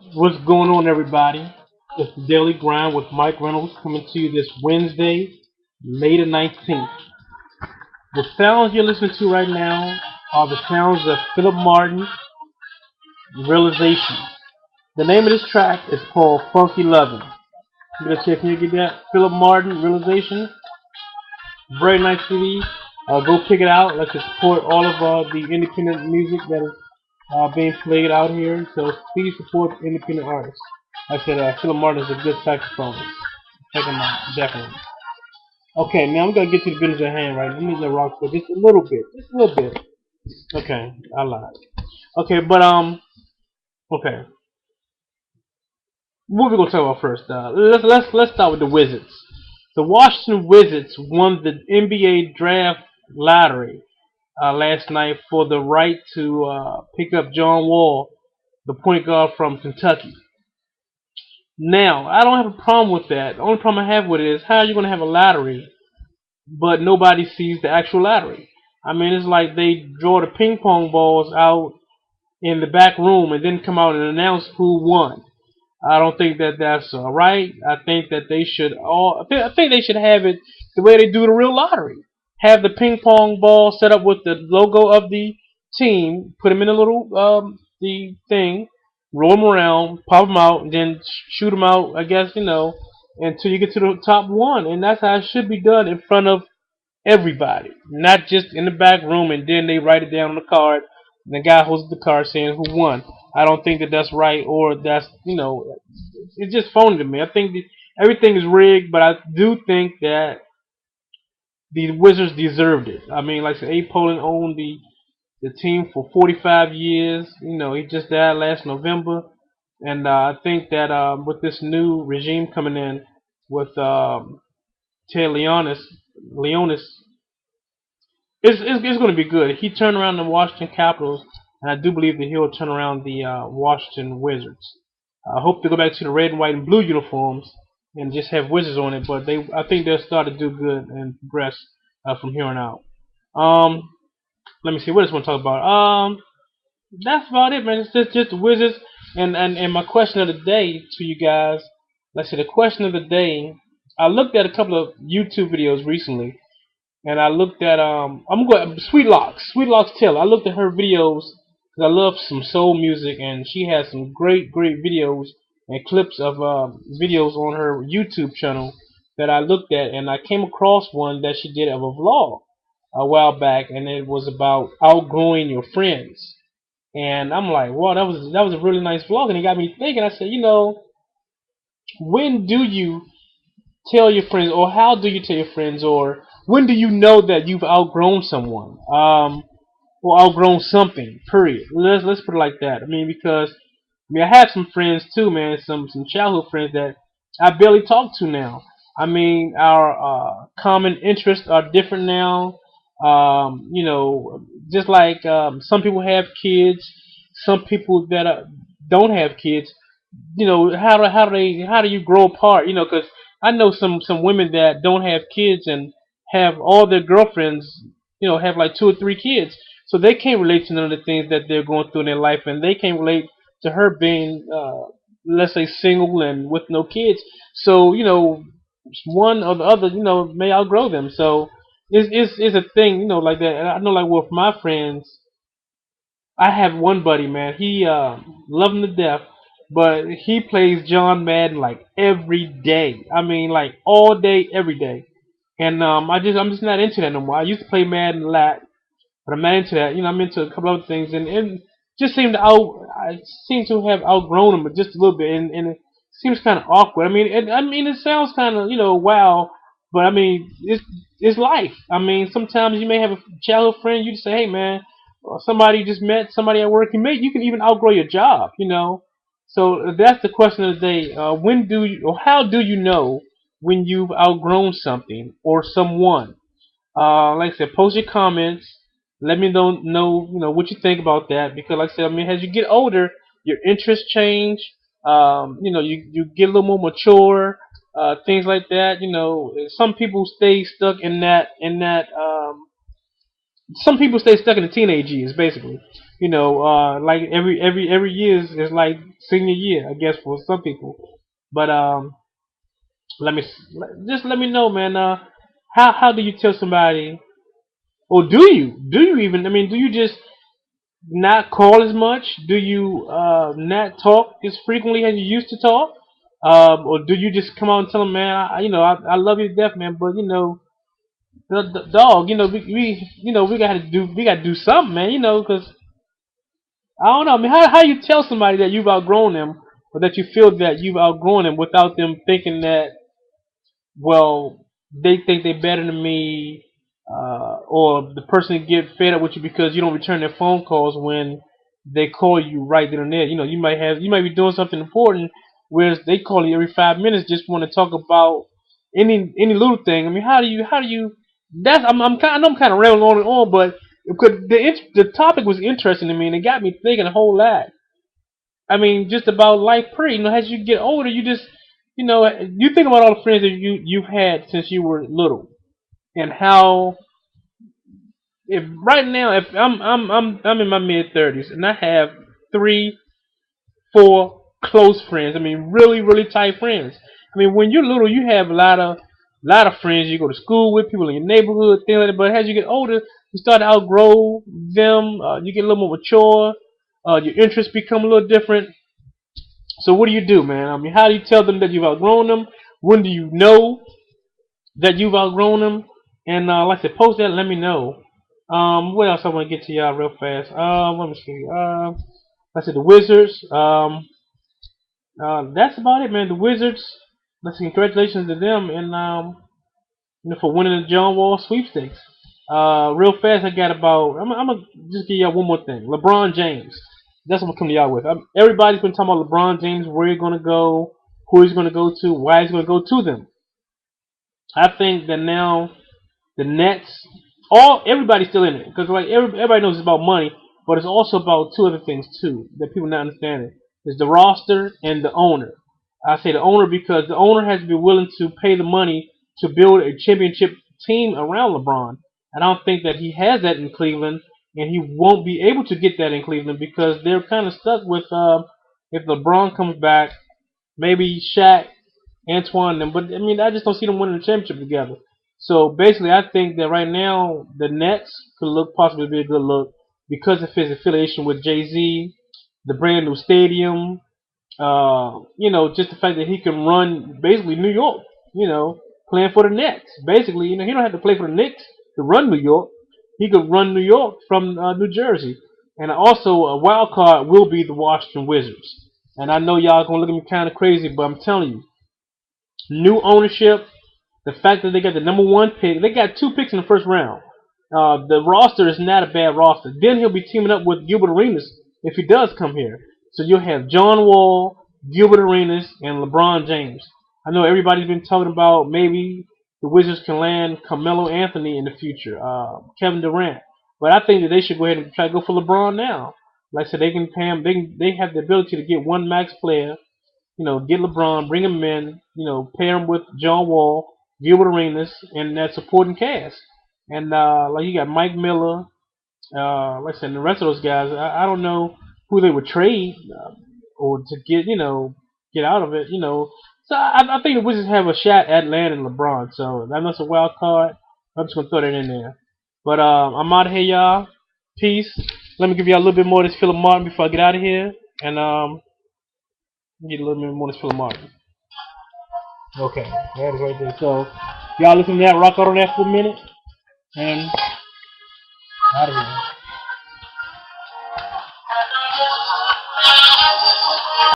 What's going on, everybody? It's the Daily Grind with Mike Reynolds coming to you this Wednesday, May the 19th. The sounds you're listening to right now are the sounds of Philip Martin, Realization. The name of this track is called Funky Lovin'. You gonna check, can you get that? Philip Martin, Realization. Very nice CD. Go pick it out. Let's support all of the independent music that is being played out here. So please support independent artists. Like I said, Philip Martin is a good saxophonist. Check him out, definitely. Okay, now I'm gonna get to the business at hand, right? Let me just rock for just a little bit, just a little bit. Okay, I lied. Okay, but okay. What we gonna talk about first? Let's start with the Wizards. The Washington Wizards won the NBA draft lottery last night for the right to pick up John Wall, the point guard from Kentucky. Now, I don't have a problem with that. The only problem I have with it is how are you going to have a lottery, but nobody sees the actual lottery? I mean, it's like they draw the ping pong balls out in the back room and then come out and announce who won. I don't think that that's right. I think that they should I think they should have it the way they do the real lottery. Have the ping pong ball set up with the logo of the team. Put them in a little the thing, roll them around, pop them out, and then shoot them out. I guess until you get to the top one, and that's how it should be done in front of everybody, not just in the back room, and then they write it down on the card. And the guy holds the card saying who won. I don't think that that's right, or that's it's just phony to me. I think that everything is rigged, but I do think that the Wizards deserved it. I mean, like I said, Abe Pollin owned the team for 45 years. He just died last November, and I think that with this new regime coming in with Ted Leonis, it's going to be good. He turned around the Washington Capitals, and I do believe that he'll turn around the Washington Wizards. I hope to go back to the red, white, and blue uniforms and just have Wizards on it. But I think they'll start to do good and progress from here on out. Um, Let me see. What else I want to talk about? That's about it, man. It's just the Wizards. And my question of the day to you guys. Let's see. The question of the day. I looked at a couple of YouTube videos recently, and I looked at I'm going Sweet Locks Taylor. I looked at her videos because I love some soul music, and she has some great videos and clips of videos on her YouTube channel that I looked at, and I came across one that she did of a vlog a while back, and it was about outgrowing your friends. And I'm like, wow, that was a really nice vlog, and it got me thinking. I said, when do you tell your friends, or how do you tell your friends, or when do you know that you've outgrown someone, or outgrown something? Period. Let's put it like that. I mean, because I have some friends too, man. Some childhood friends that I barely talk to now. I mean, our common interests are different now. Just like some people have kids, some people that don't have kids. How do you grow apart? Because I know some women that don't have kids and have all their girlfriends. Have like two or three kids, so they can't relate to none of the things that they're going through in their life, and they can't relate to her being, let's say, single and with no kids. So one or the other, may outgrow them. So it's a thing, like that. And I know, like with my friends, I have one buddy, man. He love him to death, but he plays John Madden like every day. I mean, like all day, every day. And I'm just not into that no more. I used to play Madden a lot, but I'm not into that. I'm into a couple other things, and just I seem to have outgrown them, but just a little bit, and it seems kind of awkward. I mean, it sounds kind of wow, but I mean, it's life. I mean, sometimes you may have a childhood friend. You just say, hey man, or somebody you just met, somebody at work. You can even outgrow your job. So that's the question of the day. When do you, or how do you know when you've outgrown something or someone? Like I said, post your comments. Let me know what you think about that, because like I said, I mean, as you get older, your interests change. You get a little more mature. Things like that. Some people stay stuck in that. Some people stay stuck in the teenage years, basically. Like every year is like senior year, I guess, for some people. But let me just let me know, man. How do you tell somebody, or do you even? I mean, do you just not call as much? Do you not talk as frequently as you used to talk? Or do you just come out and tell them, man, I love you to death, man, but the dog, we gotta do something, man, because I don't know. I mean, how you tell somebody that you've outgrown them, or that you feel that you've outgrown them without them thinking that, well, they think they're better than me, or the person get fed up with you because you don't return their phone calls when they call you right then and there. You might be doing something important, whereas they call you every 5 minutes, just want to talk about any little thing. I mean, how do you? That's I know I'm kind of rambling on and on, but because the topic was interesting to me and it got me thinking a whole lot. I mean, just about life period. As you get older, you think about all the friends that you've had since you were little, and how if right now if I'm in my mid 30s and I have 3, 4 close friends. I mean, really really tight friends. I mean, when you're little, you have a lot of friends you go to school with, people in your neighborhood, things like that. But as you get older, you start to outgrow them. You get a little more mature. Your interests become a little different. So what do you do, man? I mean, how do you tell them that you've outgrown them? When do you know that you've outgrown them? And like I said, post that. Let me know. What else I want to get to y'all real fast? Let me see. Like I said, the Wizards. That's about it, man. The Wizards. Let's see. Congratulations to them, and for winning the John Wall sweepstakes. Real fast, I got about. I'm gonna just give y'all one more thing. LeBron James. That's what I'm coming to y'all with. Everybody's been talking about LeBron James, where he's gonna go, who he's gonna go to, why he's gonna go to them. I think that now the Nets, everybody's still in it because like everybody knows it's about money, but it's also about two other things too that people not understanding. Is the roster and the owner. I say the owner because the owner has to be willing to pay the money to build a championship team around LeBron. And I don't think that he has that in Cleveland, and he won't be able to get that in Cleveland because they're kind of stuck with if LeBron comes back, maybe Shaq, Antoine, them. But I mean, I just don't see them winning the championship together. So basically, I think that right now the Nets could look possibly be a good look because of his affiliation with Jay Z, the brand new stadium. Just the fact that he can run basically New York. Playing for the Nets. Basically, he don't have to play for the Knicks to run New York. He could run New York from New Jersey. And also, a wild card will be the Washington Wizards. And I know y'all gonna look at me kind of crazy, but I'm telling you, new ownership, the fact that they got the number one pick, they got 2 picks in the first round. The roster is not a bad roster. Then he'll be teaming up with Gilbert Arenas if he does come here. So you'll have John Wall, Gilbert Arenas, and LeBron James. I know everybody's been talking about maybe the Wizards can land Carmelo Anthony in the future, Kevin Durant. But I think that they should go ahead and try to go for LeBron now. Like I said, they can pay him. They have the ability to get one max player, get LeBron, bring him in, pair him with John Wall, Gilbert Arenas, and that supporting cast. And like you got Mike Miller, like I said, and the rest of those guys. I don't know who they would trade or to get out of it. So I think the Wizards have a shot at landing LeBron. So that's a wild card. I'm just gonna throw that in there. But I'm out of here, y'all. Peace. Let me give y'all a little bit more of this Philip Martin before I get out of here. And get a little bit more of this Philip Martin. Okay, that is right there. So, y'all listen to that, rock out on that for a minute, and out of here.